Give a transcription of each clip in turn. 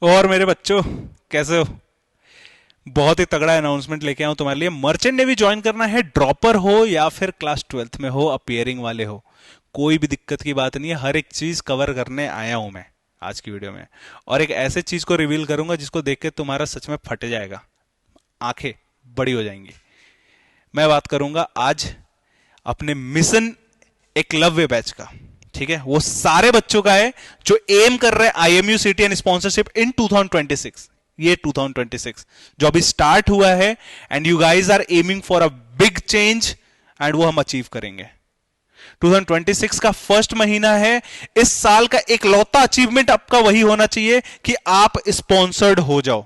और मेरे बच्चों, कैसे हो? बहुत ही तगड़ा अनाउंसमेंट लेके आया हूं तुम्हारे लिए। मर्चेंट नेवी ज्वाइन करना है, ड्रॉपर हो या फिर क्लास 12th में हो, अपियरिंग वाले हो, कोई भी दिक्कत की बात नहीं है। हर एक चीज कवर करने आया हूं मैं आज की वीडियो में। और एक ऐसे चीज को रिवील करूंगा जिसको देख के तुम्हारा सच में फट जाएगा, आंखें बड़ी हो जाएंगी। मैं बात करूंगा आज अपने मिशन एकलव्य बैच का। ठीक है, वो सारे बच्चों का है जो एम कर रहे हैं IMU city and sponsorship in 2026। ये 2026 जो अभी स्टार्ट हुआ है, and you guys are aiming for a big change, and वो हम अचीव करेंगे। 2026 का फर्स्ट महीना है। इस साल का एक लौता अचीवमेंट आपका वही होना चाहिए कि आप स्पॉन्सर्ड हो जाओ,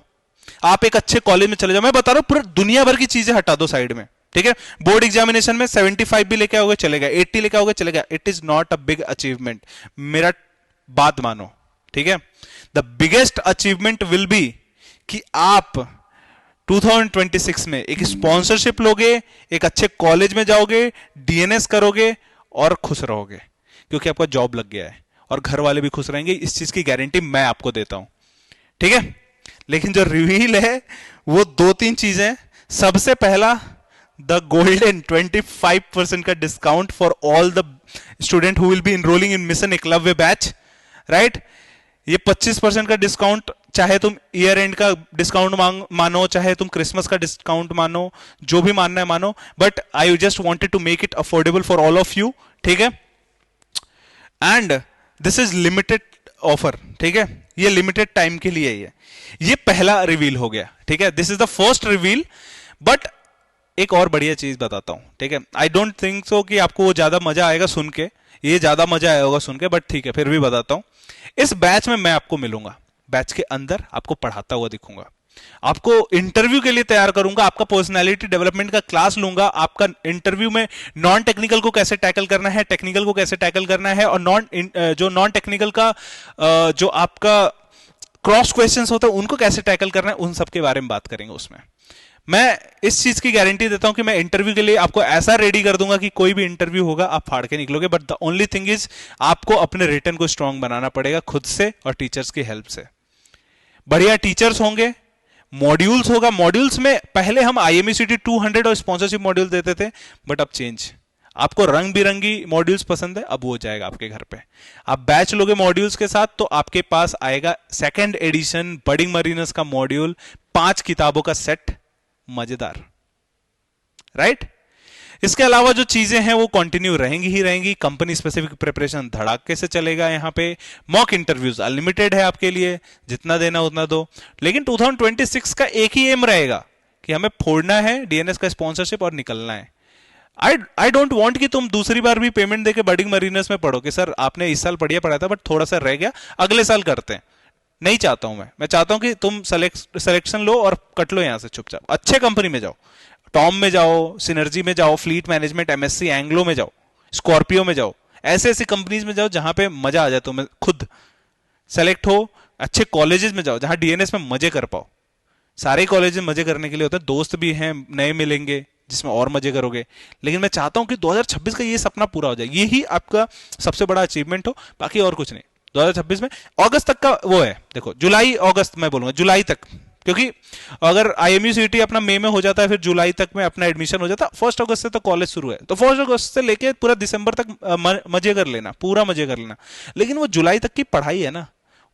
आप एक अच्छे कॉलेज में चले जाओ। मैं बता रहा हूं, पूरा दुनिया भर की चीजें हटा दो साइड में। ठीक है, बोर्ड एग्जामिनेशन में 75 भी लेके आओगे चलेगा, 80 लेके आओगे चलेगा। It is not a big achievement, मेरा बात मानो। ठीक है, the biggest achievement will be कि आप 2026 में एक स्पॉन्सरशिप लोगे, एक अच्छे कॉलेज में जाओगे, डीएनएस करोगे और खुश रहोगे, क्योंकि आपका जॉब लग गया है और घर वाले भी खुश रहेंगे। इस चीज की गारंटी मैं आपको देता हूं। ठीक है, लेकिन जो रिवील है वो दो तीन चीजें। सबसे पहला, द गोल्डन 25% का discount for all the student who will be enrolling in mission Eklavya batch. Right, ये 25% का डिस्काउंट, चाहे तुम ईयर एंड का डिस्काउंट मानो, चाहे तुम क्रिसमस का डिस्काउंट मानो, जो भी मानना है मानो, but I just wanted to make it affordable for all of you. ठीक है, and this is limited offer. ठीक है, ये लिमिटेड टाइम के लिए ही है। ये पहला रिवील हो गया। ठीक है, this is the first reveal. But एक और बढ़िया चीज बताता हूं। ठीक है, आई डोंट थिंक सो कि आपको वो ज्यादा मजा आएगा सुन के, ये ज्यादा मजा आया होगा सुन के, बट ठीक है फिर भी बताता हूं। इस बैच में मैं आपको मिलूंगा, बैच के अंदर आपको पढ़ाता हुआ दिखूंगा, आपको इंटरव्यू के लिए तैयार करूंगा, आपका पर्सनालिटी डेवलपमेंट का क्लास लूंगा, आपका इंटरव्यू में नॉन टेक्निकल को कैसे टैकल करना है, टेक्निकल को कैसे टैकल करना है, और नॉन टेक्निकल का जो आपका क्रॉस क्वेश्चंस होते हैं उनको कैसे टैकल करना है, उन सब के बारे में बात करेंगे उसमें। मैं इस चीज की गारंटी देता हूं कि मैं इंटरव्यू के लिए आपको ऐसा रेडी कर दूंगा कि कोई भी इंटरव्यू होगा आप फाड़ के निकलोगे। But the only thing is, आपको अपने रिटन को स्ट्रांग बनाना पड़ेगा खुद से और टीचर्स की हेल्प से। बढ़िया टीचर्स होंगे, मॉड्यूल्स होगा। मॉड्यूल्स में पहले हम आईएमयूसीटी 200 और स्पॉन्सरशिप मॉड्यूल देते थे, बट अब चेंज। आपको रंग बिरंगी मॉड्यूल्स पसंद है, अब वो जाएगा आपके घर पे। आप बैच लोगे मॉड्यूल्स के साथ तो आपके पास आएगा सेकंड एडिशन बर्डिंग मरीनस का मॉड्यूल, 5 किताबों का सेट, मजेदार। राइट, इसके अलावा जो चीजें हैं वो कंटिन्यू रहेंगी ही रहेंगी। कंपनी स्पेसिफिक प्रिपरेशन धड़ाके से चलेगा यहाँ पे। मॉक इंटरव्यूज अनलिमिटेड है आपके लिए, जितना देना उतना दो। लेकिन 2026 का एक ही एम रहेगा कि हमें फोड़ना है डीएनएस का स्पॉन्सरशिप और निकलना है। आई डोंट वांट कि तुम दूसरी बार भी पेमेंट देके बर्डिंग मरीनस में पढ़ो कि सर आपने इस साल बढ़िया पढ़ाया था बट थोड़ा सा रह गया, अगले साल करते हैं। नहीं चाहता हूं मैं चाहता हूं कि तुम सिलेक्शन लो और कट लो यहां से चुपचाप, अच्छे कंपनी में जाओ, टॉम में जाओ, सिनर्जी में जाओ, फ्लीट मैनेजमेंट, एमएससी एंग्लो में जाओ, स्कॉर्पियो में जाओ, ऐसे ऐसी कंपनीज में जाओ जहां पे मजा आ जाए, तुम्हें खुद सेलेक्ट हो। अच्छे कॉलेजेस में जाओ जहां डीएनएस में मजे कर पाओ। सारे कॉलेज में मजे करने के लिए होते हैं, दोस्त भी हैं नए मिलेंगे जिसमें और मजे करोगे। लेकिन मैं चाहता हूं कि 2026 का ये सपना पूरा हो जाए, यही आपका सबसे बड़ा अचीवमेंट हो, बाकी और कुछ नहीं। 2026 में अगस्त तक का वो है, देखो जुलाई अगस्त मैं बोलूंगा जुलाई तक, क्योंकि अगर आईएमयूसीटी अपना मई में हो जाता है फिर जुलाई तक में अपना एडमिशन हो जाता है। 1 अगस्त से तो कॉलेज शुरू है, तो 1 अगस्त से लेके पूरा दिसंबर तक मजे कर लेना, पूरा मजे कर लेना। लेकिन वो जुलाई तक की पढ़ाई है ना,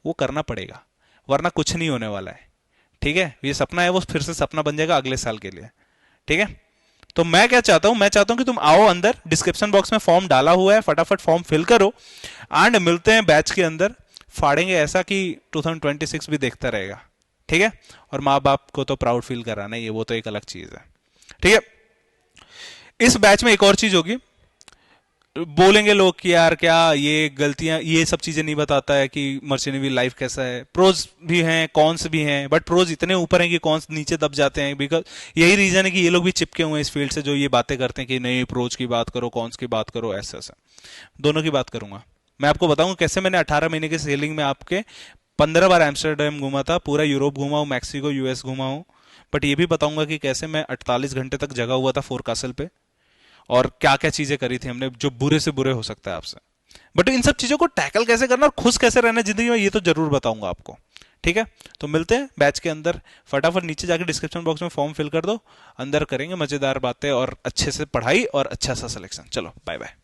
वो करना पड़ेगा, वरना कुछ नहीं होने वाला है। ठीक है, ये सपना है वो फिर से सपना बन जाएगा अगले साल के लिए। ठीक है, तो मैं क्या चाहता हूं, मैं चाहता हूं कि तुम आओ अंदर, डिस्क्रिप्शन बॉक्स में फॉर्म डाला हुआ है, फटाफट फॉर्म फिल करो एंड मिलते हैं बैच के अंदर। फाड़ेंगे ऐसा कि 2026 भी देखता रहेगा। ठीक है, और माँ बाप को तो प्राउड फील कराना ही है, वो तो एक अलग चीज है। ठीक है, इस बैच में एक और चीज होगी, बोलेंगे लोग कि यार क्या ये गलतियां, ये सब चीजें नहीं बताता है कि मर्चेंट नेवी लाइफ कैसा है। प्रोज भी हैं, कॉन्स भी हैं, बट प्रोज इतने ऊपर हैं कि कॉन्स नीचे दब जाते हैं। बिकॉज यही रीजन है कि ये लोग भी चिपके हुए हैं इस फील्ड से, जो ये बातें करते हैं कि नहीं प्रोज की बात करो, कॉन्स की बात करो, ऐसा ऐसा। दोनों की बात करूंगा। मैं आपको बताऊंगा कैसे मैंने 18 महीने की सेलिंग में आपके 15 बार एम्स्टर्डम घूमा था, पूरा यूरोप घूमा हूं, मैक्सिको, यूएस घूमा हूं। बट ये भी बताऊंगा कि कैसे मैं 48 घंटे तक जगा हुआ था फोर कासल पे, और क्या क्या चीजें करी थी हमने जो बुरे से बुरे हो सकता है आपसे। बट इन सब चीजों को टैकल कैसे करना और खुश कैसे रहना जिंदगी में, ये तो जरूर बताऊंगा आपको। ठीक है, तो मिलते हैं बैच के अंदर। फटाफट नीचे जाके डिस्क्रिप्शन बॉक्स में फॉर्म फिल कर दो, अंदर करेंगे मजेदार बातें और अच्छे से पढ़ाई और अच्छा सा सिलेक्शन। चलो बाय बाय।